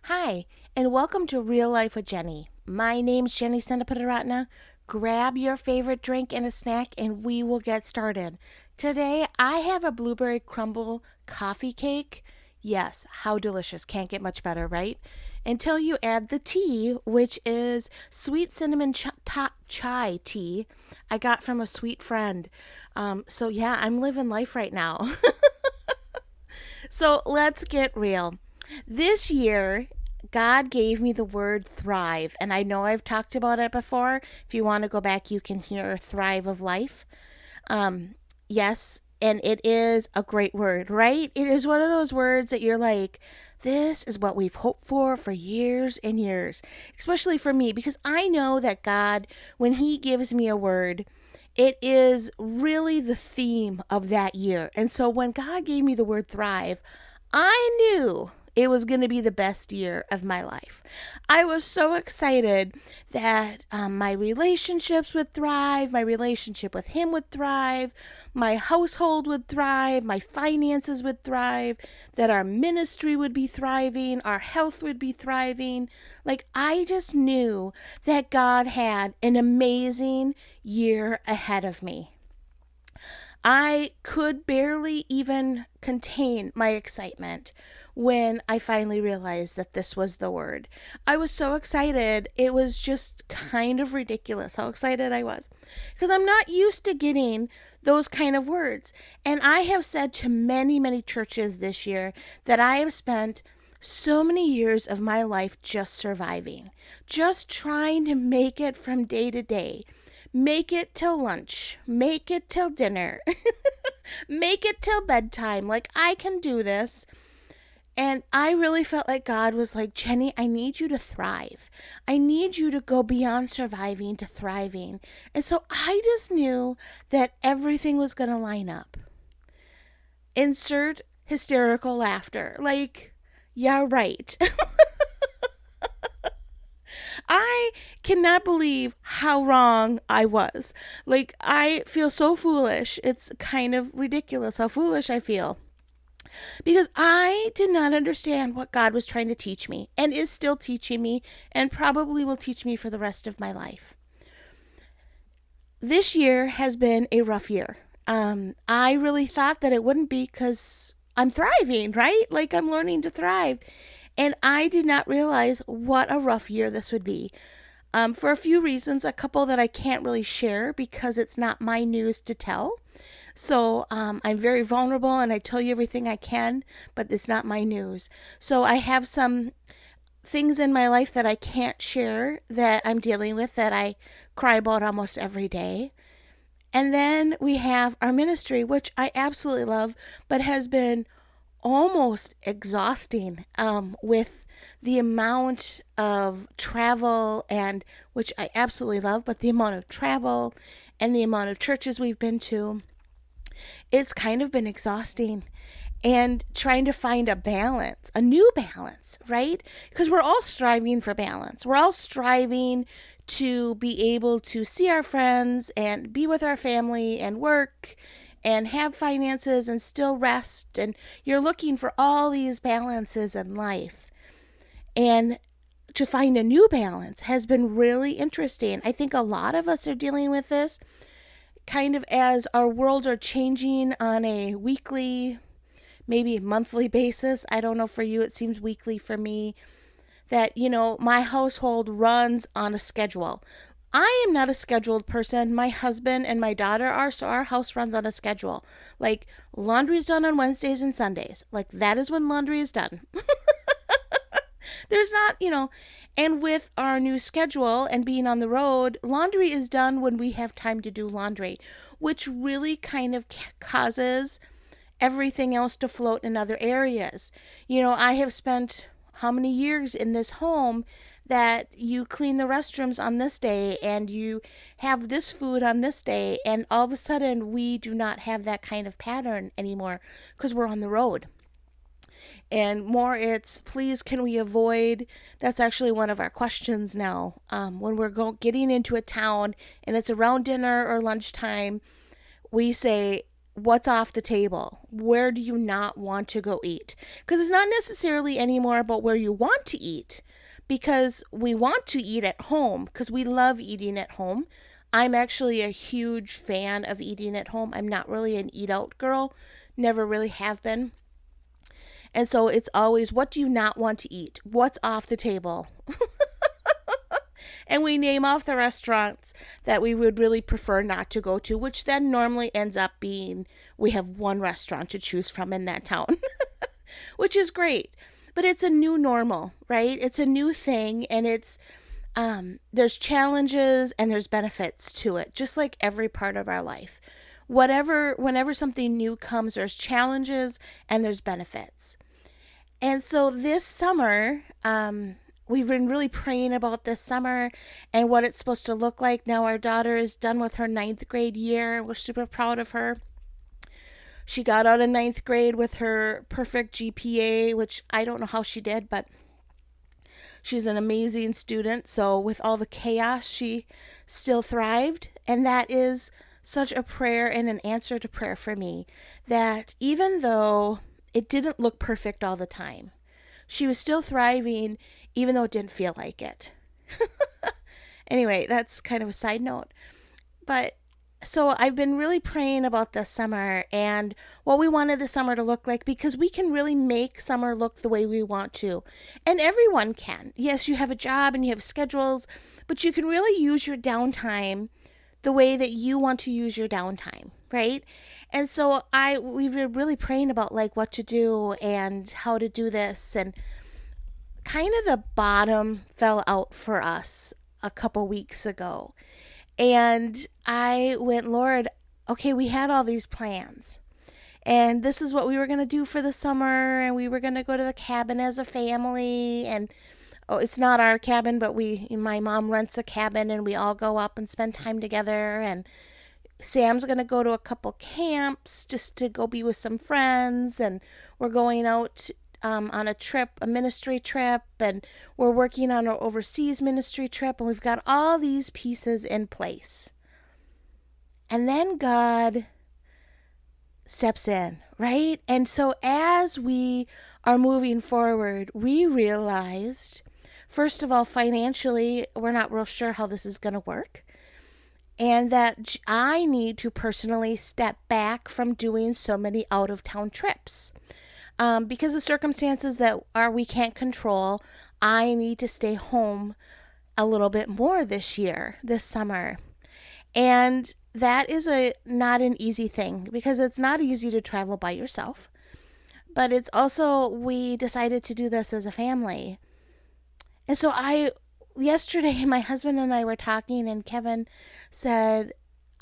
Hi, and welcome to Real Life with Jenny. My name's Jenny Sendapudaratna. Grab your favorite drink and a snack, and we will get started. Today, I have a blueberry crumble coffee cake. Yes, how delicious. Can't get much better, right? Until you add the tea, which is sweet cinnamon chai tea I got from a sweet friend. So I'm living life right now. So let's get real. This year, God gave me the word thrive, and I know I've talked about it before. If you want to go back, you can hear thrive of life. Yes, and it is a great word, right? It is one of those words that you're like, this is what we've hoped for years and years, especially for me, because I know that God, when He gives me a word, it is really the theme of that year. And so when God gave me the word thrive, I knew it was going to be the best year of my life. I was so excited that my relationships would thrive, my relationship with Him would thrive, my household would thrive, my finances would thrive, that our ministry would be thriving, our health would be thriving. Like, I just knew that God had an amazing year ahead of me. I could barely even contain my excitement when I finally realized that this was the word. I was so excited. It was just kind of ridiculous how excited I was, because I'm not used to getting those kind of words. And I have said to many, many churches this year that I have spent so many years of my life just surviving, just trying to make it from day to day. Make it till lunch, make it till dinner, make it till bedtime. Like, I can do this. And I really felt like God was like, Jenny, I need you to thrive. I need you to go beyond surviving to thriving. And so I just knew that everything was going to line up. Insert hysterical laughter. Like, yeah, right. I cannot believe how wrong I was. Like, I feel so foolish. It's kind of ridiculous how foolish I feel. Because I did not understand what God was trying to teach me, and is still teaching me, and probably will teach me for the rest of my life. This year has been a rough year. I really thought that it wouldn't be, because I'm thriving, right? Like, I'm learning to thrive. And I did not realize what a rough year this would be. For a few reasons, a couple that I can't really share because it's not my news to tell. So I'm very vulnerable and I tell you everything I can, but it's not my news. So I have some things in my life that I can't share that I'm dealing with, that I cry about almost every day. And then we have our ministry, which I absolutely love, but has been almost exhausting with the amount of travel, and which I absolutely love, but the amount of travel and the amount of churches we've been to, it's kind of been exhausting. And trying to find a balance, a new balance, right? Because we're all striving for balance. We're all striving to be able to see our friends and be with our family and work and have finances and still rest. And you're looking for all these balances in life. And to find a new balance has been really interesting. I think a lot of us are dealing with this kind of as our worlds are changing on a weekly, maybe monthly basis. I don't know, for you, it seems weekly for me. That, my household runs on a schedule. I am not a scheduled person. My husband and my daughter are, so our house runs on a schedule. Like, laundry is done on Wednesdays and Sundays. Like, that is when laundry is done. There's not, and with our new schedule and being on the road, laundry is done when we have time to do laundry, which really kind of causes everything else to float in other areas. I have spent how many years in this home that you clean the restrooms on this day and you have this food on this day, and all of a sudden we do not have that kind of pattern anymore because we're on the road. And more, it's, please, can we avoid, that's actually one of our questions now. When we're getting into a town and it's around dinner or lunchtime, we say, what's off the table? Where do you not want to go eat? Because it's not necessarily anymore about where you want to eat, because we want to eat at home because we love eating at home. I'm actually a huge fan of eating at home. I'm not really an eat out girl, never really have been. And so it's always, what do you not want to eat? What's off the table? And we name off the restaurants that we would really prefer not to go to, which then normally ends up being we have one restaurant to choose from in that town, which is great. But it's a new normal, right? It's a new thing, and there's challenges and there's benefits to it, just like every part of our life. Whenever something new comes, there's challenges and there's benefits. And so this summer, we've been really praying about this summer and what it's supposed to look like. Now our daughter is done with her 9th grade year. We're super proud of her. She got out of 9th grade with her perfect GPA, which I don't know how she did, but she's an amazing student. So with all the chaos, she still thrived. And that is such a prayer and an answer to prayer for me, that even though it didn't look perfect all the time, she was still thriving, even though it didn't feel like it. Anyway, that's kind of a side note. But so I've been really praying about this summer and what we wanted the summer to look like, because we can really make summer look the way we want to. And everyone can. Yes, you have a job and you have schedules, but you can really use your downtime the way that you want to use your downtime, right? And so we've been really praying about like what to do and how to do this, and kind of the bottom fell out for us a couple weeks ago. And I went, Lord, okay, we had all these plans, and this is what we were going to do for the summer, and we were going to go to the cabin as a family, and it's not our cabin, but my mom rents a cabin, and we all go up and spend time together, and Sam's going to go to a couple camps just to go be with some friends, and we're going out on a trip, a ministry trip, and we're working on an overseas ministry trip, and we've got all these pieces in place. And then God steps in, right? And so as we are moving forward, we realized, first of all, financially, we're not real sure how this is going to work, and that I need to personally step back from doing so many out-of-town trips. Because of circumstances that we can't control, I need to stay home a little bit more this summer. And that is not an easy thing, because it's not easy to travel by yourself. But it's also, we decided to do this as a family. And so yesterday, my husband and I were talking, and Kevin said,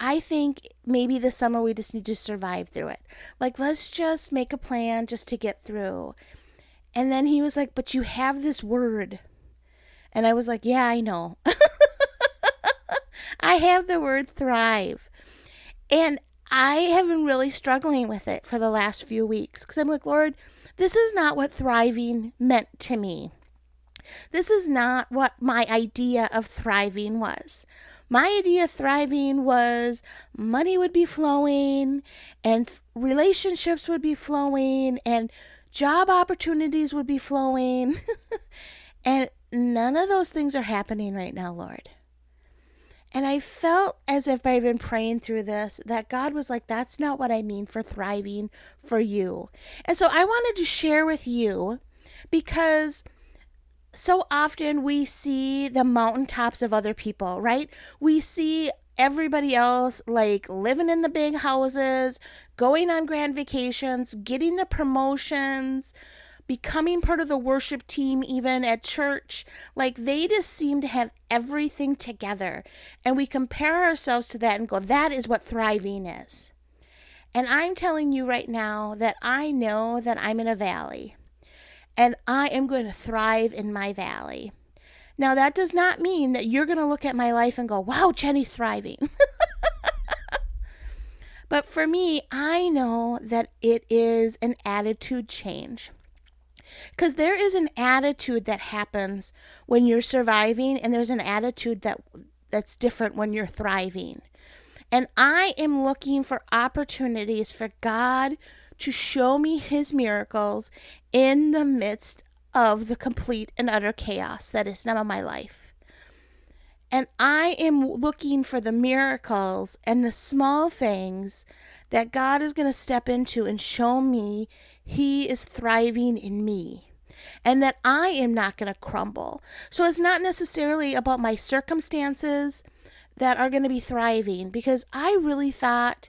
I think maybe this summer we just need to survive through it. Like, let's just make a plan just to get through. And then he was like, but you have this word. And I was like, yeah, I know. I have the word thrive. And I have been really struggling with it for the last few weeks, because I'm like, Lord, this is not what thriving meant to me. This is not what my idea of thriving was. My idea of thriving was money would be flowing, and relationships would be flowing, and job opportunities would be flowing. And none of those things are happening right now, Lord. And I felt as if I've been praying through this, that God was like, that's not what I mean for thriving for you. And so I wanted to share with you, because so often we see the mountaintops of other people, right? We see everybody else like living in the big houses, going on grand vacations, getting the promotions, becoming part of the worship team even at church. Like, they just seem to have everything together. And we compare ourselves to that and go, that is what thriving is. And I'm telling you right now that I know that I'm in a valley. And I am going to thrive in my valley. Now, that does not mean that you're going to look at my life and go, wow, Jenny's thriving. But for me, I know that it is an attitude change. Because there is an attitude that happens when you're surviving, and there's an attitude that's different when you're thriving. And I am looking for opportunities for God to show me his miracles in the midst of the complete and utter chaos that is now my life. And I am looking for the miracles and the small things that God is going to step into and show me he is thriving in me and that I am not going to crumble. So it's not necessarily about my circumstances that are going to be thriving, because I really thought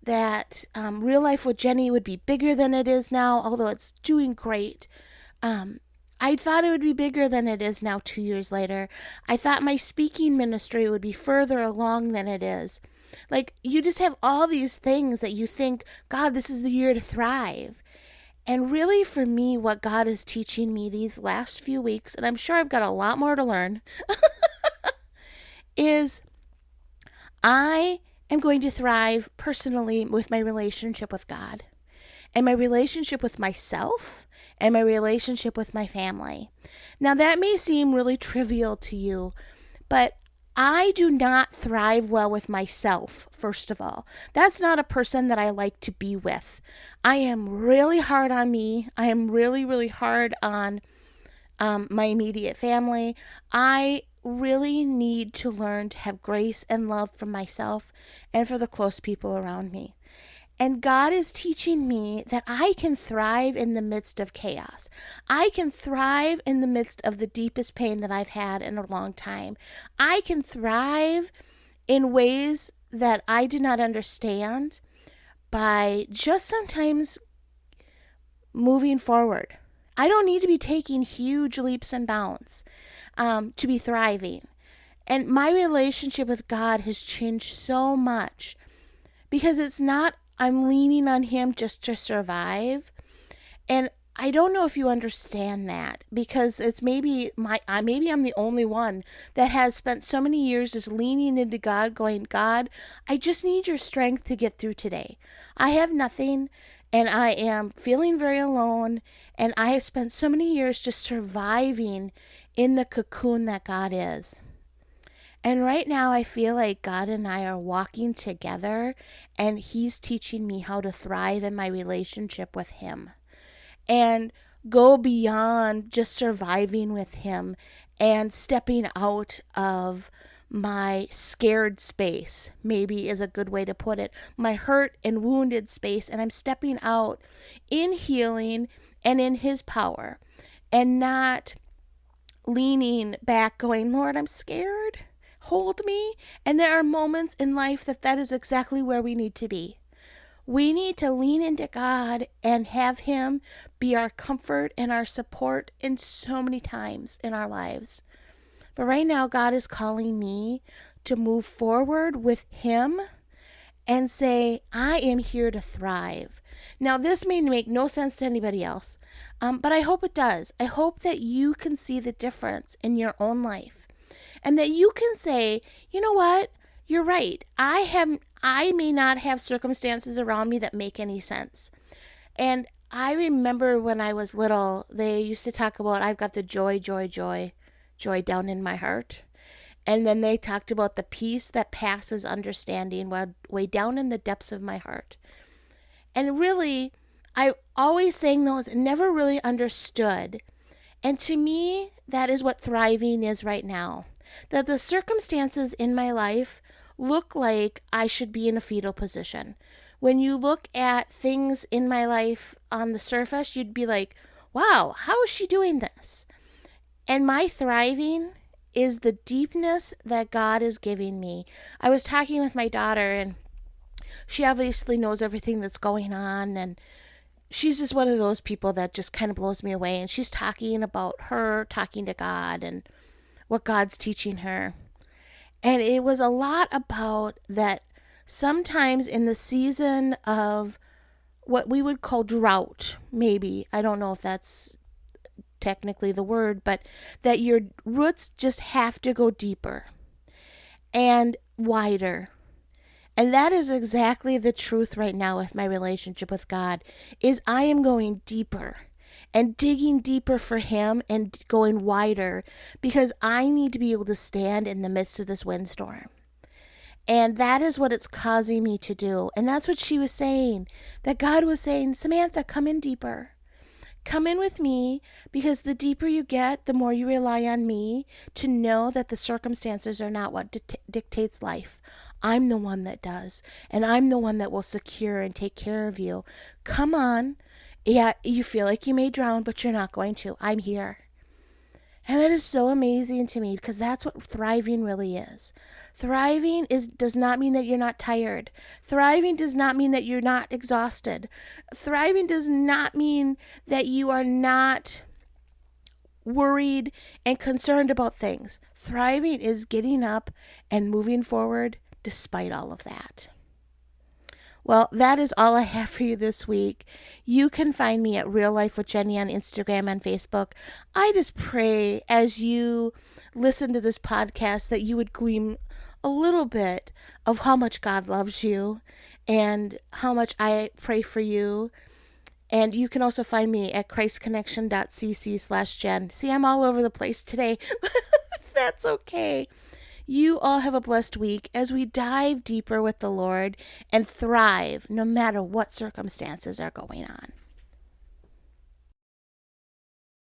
that Real Life with Jenny would be bigger than it is now, although it's doing great. I thought it would be bigger than it is now 2 years later. I thought my speaking ministry would be further along than it is. Like, you just have all these things that you think, God, this is the year to thrive. And really, for me, what God is teaching me these last few weeks, and I'm sure I've got a lot more to learn, is I am going to thrive personally with my relationship with God and my relationship with myself and my relationship with my family. Now, that may seem really trivial to you, but I do not thrive well with myself, first of all. That's not a person that I like to be with. I am really hard on me. I am really, really hard on my immediate family. I really need to learn to have grace and love for myself and for the close people around me. And God is teaching me that I can thrive in the midst of chaos. I can thrive in the midst of the deepest pain that I've had in a long time. I can thrive in ways that I do not understand by just sometimes moving forward. I don't need to be taking huge leaps and bounds to be thriving. And my relationship with God has changed so much, because it's not I'm leaning on him just to survive. And I don't know if you understand that, because it's maybe I'm the only one that has spent so many years just leaning into God, going, God, I just need your strength to get through today. I have nothing, and I am feeling very alone, and I have spent so many years just surviving in the cocoon that God is. And right now I feel like God and I are walking together, and he's teaching me how to thrive in my relationship with him and go beyond just surviving with him and stepping out of my scared space, maybe is a good way to put it, my hurt and wounded space. And I'm stepping out in healing and in his power, and not leaning back going, Lord, I'm scared. Hold me. And there are moments in life that is exactly where we need to be. We need to lean into God and have him be our comfort and our support in so many times in our lives. But right now, God is calling me to move forward with him and say, I am here to thrive. Now, this may make no sense to anybody else, but I hope it does. I hope that you can see the difference in your own life. And that you can say, you know what? You're right. I may not have circumstances around me that make any sense. And I remember when I was little, they used to talk about, I've got the joy down in my heart. And then they talked about the peace that passes understanding way down in the depths of my heart. And really, I always sang those and never really understood. And to me, that is what thriving is right now. That the circumstances in my life look like I should be in a fetal position. When you look at things in my life on the surface, you'd be like, wow, how is she doing this? And my thriving is the deepness that God is giving me. I was talking with my daughter, and she obviously knows everything that's going on, and she's just one of those people that just kind of blows me away. And she's talking about her talking to God and what God's teaching her. And it was a lot about that sometimes in the season of what we would call drought, maybe, I don't know if that's technically the word, but that your roots just have to go deeper and wider. And that is exactly the truth right now with my relationship with God, is I am going deeper and digging deeper for him and going wider, because I need to be able to stand in the midst of this windstorm. And that is what it's causing me to do. And that's what she was saying, that God was saying, Samantha, come in deeper. Come in with me, because the deeper you get, the more you rely on me to know that the circumstances are not what dictates life. I'm the one that does, and I'm the one that will secure and take care of you. Come on. Yeah, you feel like you may drown, but you're not going to. I'm here. And that is so amazing to me, because that's what thriving really is. Thriving does not mean that you're not tired. Thriving does not mean that you're not exhausted. Thriving does not mean that you are not worried and concerned about things. Thriving is getting up and moving forward despite all of that. Well, that is all I have for you this week. You can find me at Real Life with Jenny on Instagram and Facebook. I just pray as you listen to this podcast that you would glean a little bit of how much God loves you and how much I pray for you. And you can also find me at christconnection.cc/Jen. See, I'm all over the place today. That's okay. You all have a blessed week as we dive deeper with the Lord and thrive no matter what circumstances are going on.